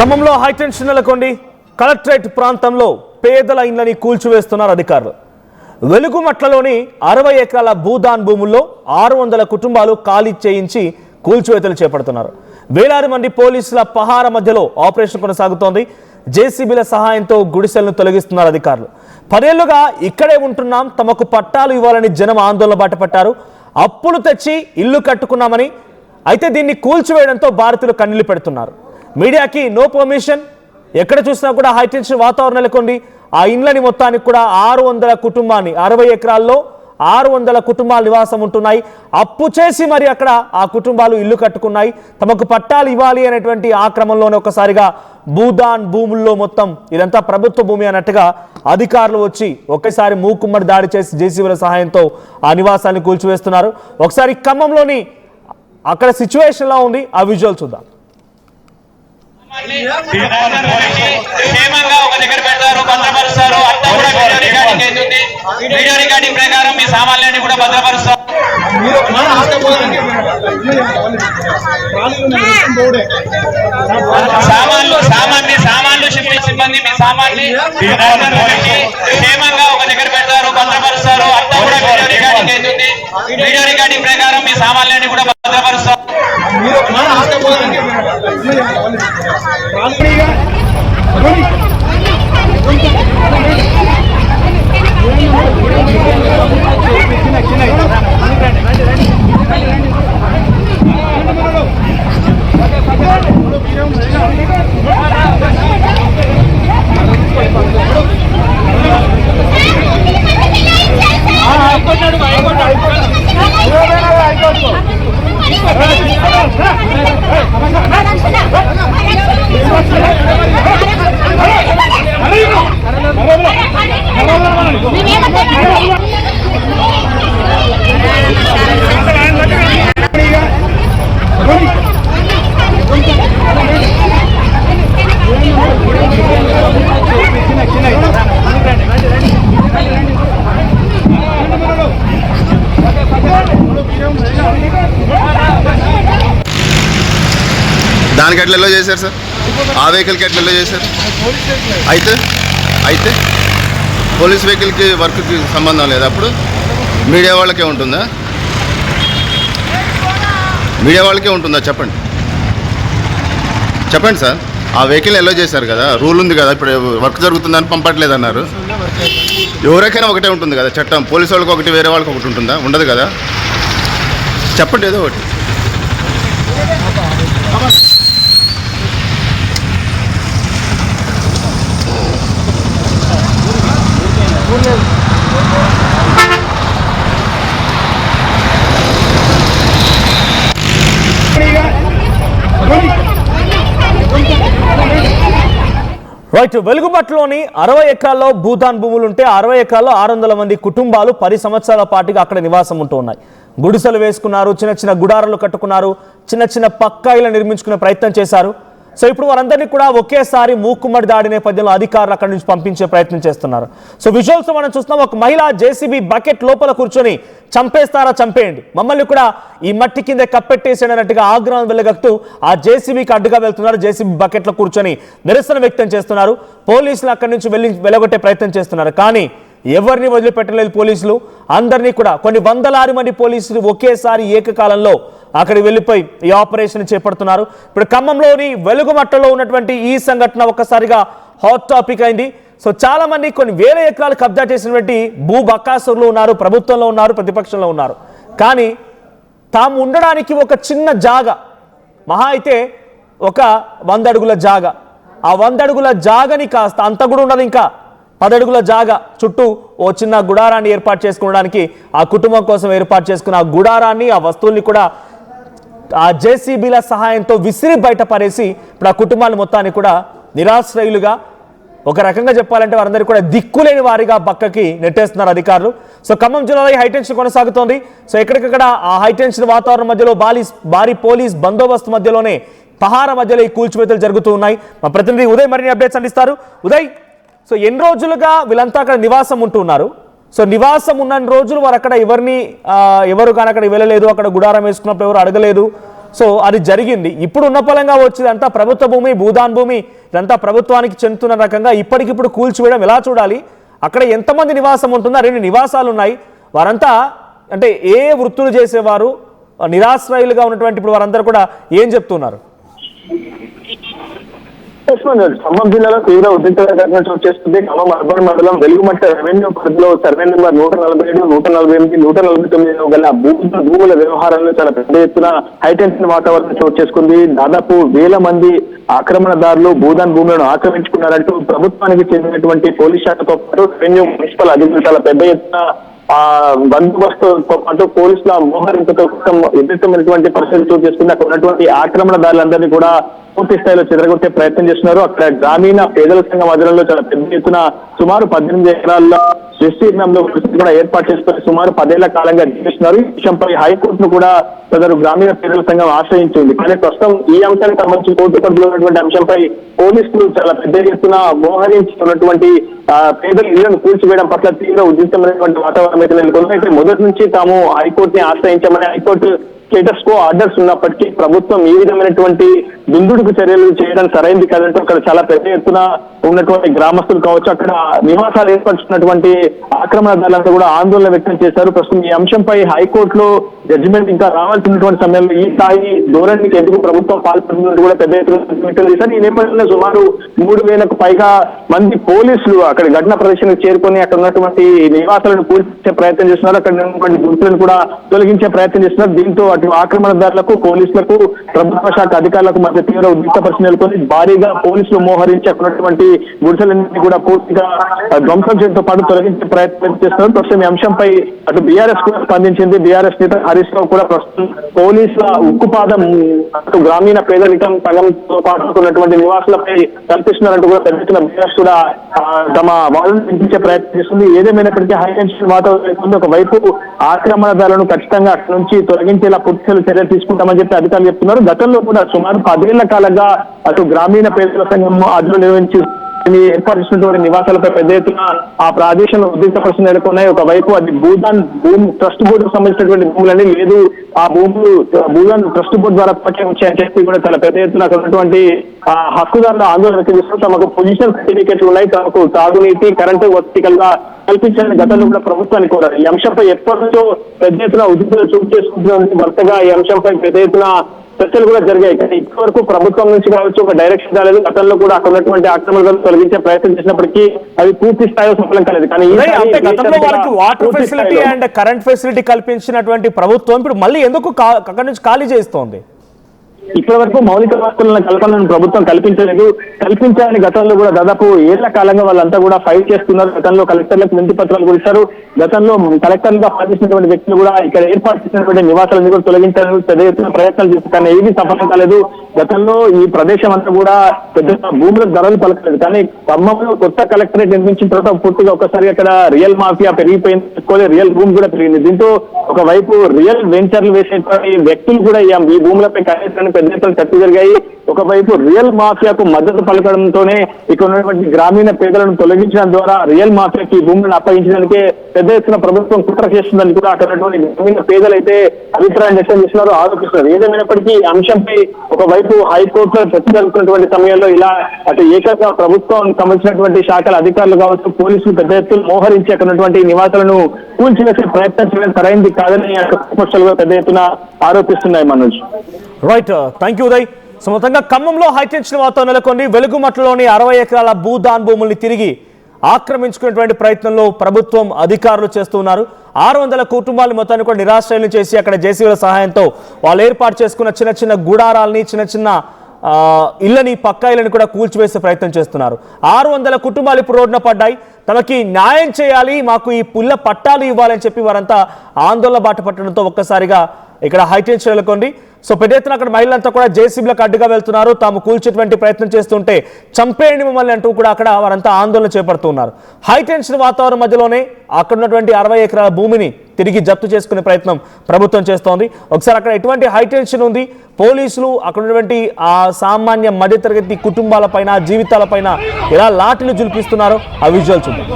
ఖమ్మంలో హైటెన్షన్ నెలకొంది. కలెక్టరేట్ ప్రాంతంలో పేదల ఇళ్లని కూల్చివేస్తున్నారు అధికారులు. వెలుగుమట్లలోని 60 ఎకరాల భూదాన్ భూముల్లో 600 కుటుంబాలు ఖాళీ చేయించి కూల్చివేతలు చేపడుతున్నారు. వేలాది మంది పోలీసుల పహార మధ్యలో ఆపరేషన్ కొనసాగుతోంది. జేసీబీల సహాయంతో గుడిసెలను తొలగిస్తున్నారు అధికారులు. 10 ఏళ్లుగా ఇక్కడే ఉంటున్నాం, తమకు పట్టాలు ఇవ్వాలని జనం ఆందోళన బాటపట్టారు. అప్పులు తెచ్చి ఇల్లు కట్టుకున్నామని, అయితే దీన్ని కూల్చివేయడంతో బాధితులు కన్నీళ్లు పెడుతున్నారు. మీడియాకి నో పర్మిషన్. ఎక్కడ చూసినా కూడా హైటెన్షన్ వాతావరణం నెలకొంది. ఆ ఇండ్లని మొత్తానికి కూడా 600 కుటుంబాన్ని 60 ఎకరాల్లో 600 కుటుంబాలు నివాసం ఉంటున్నాయి. అప్పు చేసి మరి అక్కడ ఆ కుటుంబాలు ఇల్లు కట్టుకున్నాయి. తమకు పట్టాలు ఇవ్వాలి అనేటువంటి ఆ క్రమంలోనే ఒకసారిగా భూదాన్ భూముల్లో మొత్తం ఇదంతా ప్రభుత్వ భూమి అన్నట్టుగా అధికారులు వచ్చి ఒకేసారి మూకుమ్మడి దాడి చేసి జేసీబీల సహాయంతో ఆ నివాసాన్ని కూల్చివేస్తున్నారు. ఒకసారి ఖమ్మంలోని అక్కడ సిచ్యువేషన్ లా ఉంది, ఆ విజువల్ చూద్దాం. క్షేమంగా ఒక దగ్గర పెడతారు, భద్రపరుస్తారు. అంతా కూడా వీడియో రికార్డింగ్ ప్రకారం మీ సామాన్యాన్ని కూడా భద్రపరుస్తారు. సామాన్లు షిఫ్టింగ్ సిబ్బంది మీ సామాన్ని క్షేమంగా ఒక దగ్గర పెడతారు, భద్రపరుస్తారు. అంతా కూడా వీడియో రికార్డింగ్ ప్రకారం మీ సామాన్యాన్ని కూడా భద్రపరుస్తారు. దానికి ఎట్లా ఎలా చేశారు సార్? ఆ వెహికల్కి ఎట్లా ఎలా చేశారు? అయితే పోలీస్ వెహికల్కి వర్క్కి సంబంధం లేదు. అప్పుడు మీడియా వాళ్ళకే ఉంటుందా? మీడియా వాళ్ళకే ఉంటుందా? చెప్పండి సార్. ఆ వెహికల్ ఎలా చేశారు కదా, రూల్ ఉంది కదా, ఇప్పుడు వర్క్ జరుగుతుందని పంపట్లేదు అన్నారు. ఎవరికైనా ఒకటే ఉంటుంది కదా చట్టం. పోలీసు వాళ్ళకి ఒకటి, వేరే వాళ్ళకి ఒకటి ఉంటుందా? ఉండదు కదా. చెప్పండి ఏదో ఒకటి. రైట్. వెలుగుమట్లోని 60 ఎకరాల్లో భూదాన్ భూములు ఉంటే 60 ఎకరాల్లో 600 మంది కుటుంబాలు 10 సంవత్సరాల పాటుగా అక్కడ నివాసం ఉంటూ ఉన్నాయి. గుడిసెలు వేసుకున్నారు, చిన్న చిన్న గుడారాలు కట్టుకున్నారు, చిన్న చిన్న పక్కాయిలు నిర్మించుకునే ప్రయత్నం చేశారు. సో ఇప్పుడు వారందరినీ కూడా ఒకేసారి మూకుమ్మడి దాడి నేపథ్యంలో అధికారులు అక్కడి నుంచి పంపించే ప్రయత్నం చేస్తున్నారు. సో విజువల్స్ మనం చూస్తున్నాం. ఒక మహిళ జేసీబీ బకెట్ లోపల కూర్చొని చంపేస్తారా, చంపేయండి, మమ్మల్ని కూడా ఈ మట్టి కింద కప్పెట్టేసేనట్టుగా ఆగ్రహం వెళ్ళగక్తూ ఆ జేసీబీకి అడ్డుగా వెళ్తున్నారు. జేసీబీ బకెట్లో కూర్చొని నిరసన వ్యక్తం చేస్తున్నారు. పోలీసులు అక్కడి నుంచి వెళ్ళగొట్టే ప్రయత్నం చేస్తున్నారు. కానీ ఎవరిని వదిలిపెట్టలేదు పోలీసులు. అందరినీ కూడా కొన్ని వందలాది మంది పోలీసులు ఒకేసారి ఏకకాలంలో అక్కడికి వెళ్ళిపోయి ఈ ఆపరేషన్ చేపడుతున్నారు. ఇప్పుడు ఖమ్మంలోని వెలుగుమట్టలో ఉన్నటువంటి ఈ సంఘటన ఒక్కసారిగా హాట్ టాపిక్ అయింది. సో చాలా మంది కొన్ని వేల ఎకరాలు కబ్జా చేసినటువంటి భూ బకాసురులు ఉన్నారు, ప్రభుత్వంలో ఉన్నారు, ప్రతిపక్షంలో ఉన్నారు. కానీ తాము ఉండడానికి ఒక చిన్న జాగా, మహా అయితే ఒక 100 అడుగుల జాగా, ఆ 100 అడుగుల జాగని కాస్త అంత కూడా ఉండదు, ఇంకా 10 అడుగుల జాగా చుట్టూ ఓ చిన్న గుడారాన్ని ఏర్పాటు చేసుకోవడానికి ఆ కుటుంబం కోసం ఏర్పాటు చేసుకున్న ఆ గుడారాన్ని, ఆ వస్తువుల్ని కూడా ఆ జేసీబీల సహాయంతో విసిరి బయట పడేసి ఇప్పుడు ఆ కుటుంబాన్ని మొత్తాన్ని కూడా నిరాశ్రయులుగా, ఒక రకంగా చెప్పాలంటే వారందరూ కూడా దిక్కులేని వారిగా పక్కకి నెట్టేస్తున్నారు అధికారులు. సో ఖమ్మం జిల్లాలో హైటెన్షన్ కొనసాగుతోంది. సో ఎక్కడికక్కడ ఆ హైటెన్షన్ వాతావరణం మధ్యలో భారీ పోలీస్ బందోబస్తు మధ్యలోనే పహార మధ్యలో ఈ కూల్చివేతలు జరుగుతూ ఉన్నాయి. మా ప్రతినిధి ఉదయ్ మరిన్ని అప్డేట్స్ అందిస్తారు. ఉదయ్, సో ఎన్ని రోజులుగా వీళ్ళంతా అక్కడ నివాసం ఉంటున్నారు? సో నివాసం ఉన్న రోజులు వారు అక్కడ ఎవరు కానీ అక్కడ వెళ్ళలేదు, అక్కడ గుడారం వేసుకున్నప్పుడు ఎవరు అడగలేదు. సో అది జరిగింది. ఇప్పుడు ఉన్న పలంగా వచ్చేదంతా ప్రభుత్వ భూమి, భూదాన్ భూమి, ఇదంతా ప్రభుత్వానికి చెందుతున్న రకంగా ఇప్పటికిప్పుడు కూల్చివేయడం ఎలా చూడాలి? అక్కడ ఎంతమంది నివాసం ఉంటుందో 2 నివాసాలు ఉన్నాయి. వారంతా అంటే ఏ వృత్తులు చేసేవారు, నిరాశ్రయులుగా ఉన్నటువంటి ఇప్పుడు వారందరూ కూడా ఏం చెప్తున్నారు? ఖమ్మం జిల్లాలో తీవ్ర ఉద్రిక్తత చోటు చేస్తుంది. ఖమ్మం అర్బన్ మండలం వెలుగుమట్ట రెవెన్యూ పరిధిలో సర్వే నెంబర్ 147, 148, 149 గల భూముల వ్యవహారంలో చాలా పెద్ద ఎత్తున హైటెన్షన్ వాతావరణం చోటు చేసుకుంది. దాదాపు 1000 మంది ఆక్రమణదారులు భూదాన్ భూములను ఆక్రమించుకున్నారంటూ ప్రభుత్వానికి చెందినటువంటి పోలీస్ శాఖతో పాటు రెవెన్యూ మున్సిపల్ అధికారులు చాలా పెద్ద ఎత్తున బందోబస్తుతో పాటు పోలీసుల మోహరింపుతో ఎదుర్కొన్నటువంటి పరిస్థితి చోటు చేసుకుంది. అక్కడ ఉన్నటువంటి ఆక్రమణదారులందరినీ కూడా పూర్తి స్థాయిలో చెదరగొట్టే ప్రయత్నం చేస్తున్నారు. అక్కడ గ్రామీణ పేదల సంఘం ఆధ్వర్యంలో చాలా పెద్ద ఎత్తున సుమారు 18 ఎకరాల విస్తీర్ణంలో కూడా ఏర్పాటు చేసుకుని సుమారు 10 ఏళ్ల కాలంగా జీవిస్తున్నారు. ఈ విషయంపై హైకోర్టును కూడా సదరు గ్రామీణ పేదల సంఘం ఆశ్రయించింది. కానీ ప్రస్తుతం ఈ అంశానికి సంబంధించి కోర్టు పరిధిలో ఉన్నటువంటి అంశంపై పోలీసులు చాలా పెద్ద ఎత్తున మోహరించి ఉన్నటువంటి పేదల ఇళ్లను కూల్చివేయడం పట్ల తీవ్ర ఉద్రిక్తమైనటువంటి వాతావరణం అయితే నెలకొంది. అయితే మొదటి నుంచి తాము హైకోర్టుని ఆశ్రయించామని హైకోర్టు స్టేటస్ కో ఆర్డర్స్ ఉన్నప్పటికీ ప్రభుత్వం ఈ విధమైనటువంటి దుందుడుకు చర్యలు చేయడం సరైంది కాదంటూ అక్కడ చాలా పెద్ద ఎత్తున ఉన్నటువంటి గ్రామస్తులు కావచ్చు, అక్కడ నివాసాలు ఏర్పరుచుకున్నటువంటి ఆక్రమణదారులంతా కూడా ఆందోళన వ్యక్తం చేశారు. ప్రస్తుతం ఈ అంశంపై హైకోర్టులో జడ్జిమెంట్ ఇంకా రావాల్సినటువంటి సమయంలో ఈ స్థాయి ధోరణికి ఎందుకు ప్రభుత్వం పాల్పడుతున్నట్టు కూడా పెద్ద ఎత్తున చేశారు. ఈ నేపథ్యంలో సుమారు 3000కు పైగా మంది పోలీసులు అక్కడ ఘటన ప్రదర్శనకు చేరుకొని అక్కడ ఉన్నటువంటి నివాసాలను కూల్చే ప్రయత్నం చేస్తున్నారు. అక్కడ ఉన్నటువంటి గుర్తులను కూడా తొలగించే ప్రయత్నం చేస్తున్నారు. దీంతో అటు ఆక్రమణదారులకు, పోలీసులకు, ప్రభుత్వ శాఖ అధికారులకు మధ్య తీవ్ర ఉద్రిక్త పరిస్థితి నెలకొని భారీగా పోలీసులు మోహరించి అక్కడ ఉన్నటువంటి గుడిసెలన్నింటినీ కూడా పూర్తిగా ధ్వంసం చేయడంతో పాటు తొలగించే ప్రయత్నం చేస్తున్నారు. ప్రస్తుతం ఈ అంశంపై అటు బీఆర్ఎస్ కూడా స్పందించింది. బీఆర్ఎస్ నేత హరీష్ రావు కూడా ప్రస్తుతం పోలీసుల ఉక్కుపాదం అటు గ్రామీణ పేదరికం సగంతో పాటున్నటువంటి నివాసులపై కల్పిస్తున్నారంటూ కూడా పెద్ద బీఆర్ఎస్ కూడా తమ వాదనలు వినిపించే ప్రయత్నం చేస్తుంది. ఏదేమైనప్పటికీ హైటెన్షన్ వాతావరణం ఒకవైపు ఆక్రమణదారులను ఖచ్చితంగా అక్కడి నుంచి తొలగించేలా పూర్తి చర్యలు తీసుకుంటామని చెప్పి అధికారులు చెప్తున్నారు. గతంలో కూడా సుమారు 10 ఏళ్ల కాలంగా అటు గ్రామీణ పేదల సంఘం అదులు నిర్వహించి ఏర్పాటు చేసినటువంటి నివాసాలపై పెద్ద ఎత్తున ఆ ప్రదేశంలో ఉద్రిక్త పరిస్థితులు నెలకొన్నాయి. ఒకవైపు అది భూదాన్ ట్రస్ట్ బోర్డుకు సంబంధించినటువంటి భూములని లేదు, ఆ భూములు భూదాన్ ట్రస్ట్ బోర్డు ద్వారా పట్టే వచ్చాయని చెప్పి కూడా చాలా పెద్ద ఎత్తున అక్కడ ఉన్నటువంటి హక్కుదారుల ఆందోళన వ్యక్తం చేస్తున్నారు. తమకు పొజిషన్ సర్టిఫికేట్లు ఉన్నాయి, తమకు తాగునీటి, కరెంటు వర్తికల్గా కల్పించాలని గతంలో కూడా ప్రభుత్వాన్ని కోరారు. ఈ అంశంపై ఎప్పటి నుంచో పెద్ద ఎత్తున ఉద్రిక్తత చోటు చేసుకుంటున్న వరుసగా ఈ అంశంపై పెద్ద ఎత్తున చర్చలు కూడా జరిగాయి. కానీ ఇప్పటి వరకు ప్రభుత్వం నుంచి కావచ్చు ఒక డైరెక్షన్ రాలేదు. గతంలో కూడా అక్కడ ఉన్నటువంటి ఆక్రమణలను తొలగించే ప్రయత్నం చేసినప్పటికీ అది పూర్తి స్థాయిలో సఫలం కాలేదు. కానీ గతంలో వారికి water facility and current facility కల్పించినటువంటి ప్రభుత్వం ఇప్పుడు మళ్ళీ ఎందుకు అక్కడి నుంచి ఖాళీ చేస్తోంది? ఇప్పటి వరకు మౌలిక వసతుల కల్పనను ప్రభుత్వం కల్పించలేదు. కల్పించాలని గతంలో కూడా దాదాపు 7 ఏళ్ల కాలంగా వాళ్ళంతా కూడా ఫైట్ చేస్తున్నారు. గతంలో కలెక్టర్లకు వినతి పత్రాలు కూడా ఇచ్చారు. గతంలో కలెక్టర్లుగా పనిచేసినటువంటి వ్యక్తులు కూడా ఇక్కడ ఏర్పాటు చేసినటువంటి నివాసాలను కూడా తొలగించారు, పెద్ద ఎత్తున ప్రయత్నాలు చేస్తారు. కానీ ఏది సఫలం కాలేదు. గతంలో ఈ ప్రదేశం అంతా కూడా పెద్ద భూముల ధరలు పలకలేదు. కానీ ఖమ్మంలో కొత్త కలెక్టరేట్ నిర్మించిన తర్వాత పూర్తిగా ఒకసారి అక్కడ రియల్ మాఫియా పెరిగిపోయింది, రియల్ భూమి కూడా పెరిగింది. దీంతో ఒకవైపు రియల్ వెంచర్లు వేసేటువంటి వ్యక్తులు కూడా ఈ భూములపై కనీసాన్ని పెద్ద ఎత్తున చర్చ జరిగాయి. ఒకవైపు రియల్ మాఫియాకు మద్దతు పలకడంతోనే ఇక్కడ ఉన్నటువంటి గ్రామీణ పేదలను తొలగించడం ద్వారా రియల్ మాఫియాకి ఈ భూములను అప్పగించడానికే పెద్ద ఎత్తున ప్రభుత్వం కుట్ర చేస్తుందని కూడా అక్కడ ఉన్నటువంటి గ్రామీణ పేదలైతే అభిప్రాయం వ్యక్తం చేస్తున్నారు, ఆరోపిస్తున్నారు. ఏదేమైనప్పటికీ ఈ అంశంపై ఒకవైపు హైకోర్టులో చర్చ జరుగుతున్నటువంటి సమయంలో ఇలా అటు ఏకంగా ప్రభుత్వం సంబంధించినటువంటి శాఖల అధికారులు కావచ్చు, పోలీసులు పెద్ద ఎత్తున మోహరించి అక్కడ ఉన్నటువంటి నివాసాలను కూల్చివేసే ప్రయత్నం చేయడం సరైంది కాదని విపక్షాలు పెద్ద ఎత్తున ఆరోపిస్తున్నాయి. Manoj, right, thank you Uday. So మొత్తంగా ఖమ్మంలో హైటెన్షన్ వాతావరణం నెలకొంది. వెలుగుమట్లలోని 60 ఎకరాల భూదాన్ భూముల్ని తిరిగి ఆక్రమించుకునేటువంటి ప్రయత్నంలో ప్రభుత్వం అధికారులు చేస్తున్నారు. 600 కుటుంబాలు మొత్తాన్ని కూడా నిరాశ్రయం చేసి అక్కడ జేసీబీల సహాయంతో వాళ్ళు ఏర్పాటు చేసుకున్న చిన్న చిన్న గుడారాలని, చిన్న చిన్న ఇళ్ళని, పక్కా ఇళ్ళని కూడా కూల్చివేసే ప్రయత్నం చేస్తున్నారు. 600 కుటుంబాలు ఇప్పుడు రోడ్డున పడ్డాయి. తమకి న్యాయం చేయాలి, మాకు ఈ పుల్ల పట్టాలు ఇవ్వాలని చెప్పి వారంతా ఆందోళన బాట పట్టడంతో ఒక్కసారిగా ఇక్కడ హైటెన్షన్ నెలకొంది. సో పెద్ద ఎత్తున అక్కడ మహిళలంతా కూడా జేసీబీలకు అడ్డుగా వెళ్తున్నారు. తాము కూల్చేటువంటి ప్రయత్నం చేస్తుంటే చంపేయండి మమ్మల్ని అంటూ కూడా అక్కడ వారంతా ఆందోళన చేపడుతున్నారు. హైటెన్షన్ వాతావరణం మధ్యలోనే అక్కడ ఉన్నటువంటి 60 ఎకరాల భూమిని తిరిగి జప్తు చేసుకునే ప్రయత్నం ప్రభుత్వం చేస్తోంది. ఒకసారి అక్కడ ఎటువంటి హైటెన్షన్ ఉంది, పోలీసులు అక్కడ ఉన్నటువంటి ఆ సామాన్య మధ్యతరగతి కుటుంబాలపైన, జీవితాలపైన ఎలా లాఠీలు జులిపిస్తున్నారో ఆ విజువల్ చూద్దాం.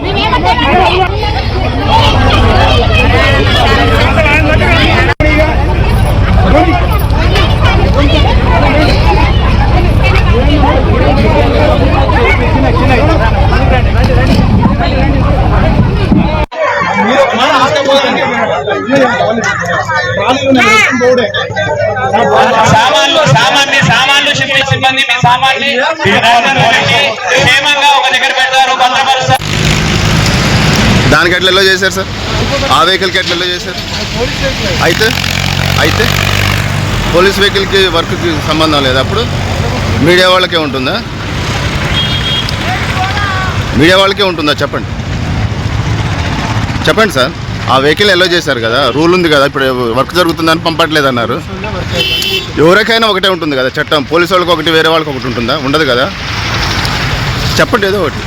సామాన్లు షిఫ్టింగ్ సిబ్బంది మీ సామాన్ని క్షేమంగా ఒక దగ్గర పెడతారు, భద్రపరుస్తారు. దానికి ఎట్లా ఎలా చేశారు సార్? ఆ వెహికల్కి ఎట్లా ఎలా చేశారు? అయితే పోలీస్ వెహికల్కి వర్క్కి సంబంధం లేదు. అప్పుడు మీడియా వాళ్ళకే ఉంటుందా? మీడియా వాళ్ళకే ఉంటుందా? చెప్పండి సార్. ఆ వెహికల్ ఎలా చేశారు కదా, రూల్ ఉంది కదా, ఇప్పుడు వర్క్ జరుగుతుందని పంపట్లేదు అన్నారు. ఎవరికైనా ఒకటే ఉంటుంది కదా చట్టం. పోలీసు వాళ్ళకి ఒకటి, వేరే వాళ్ళకి ఒకటి ఉంటుందా? ఉండదు కదా. చెప్పండి ఏదో ఒకటి.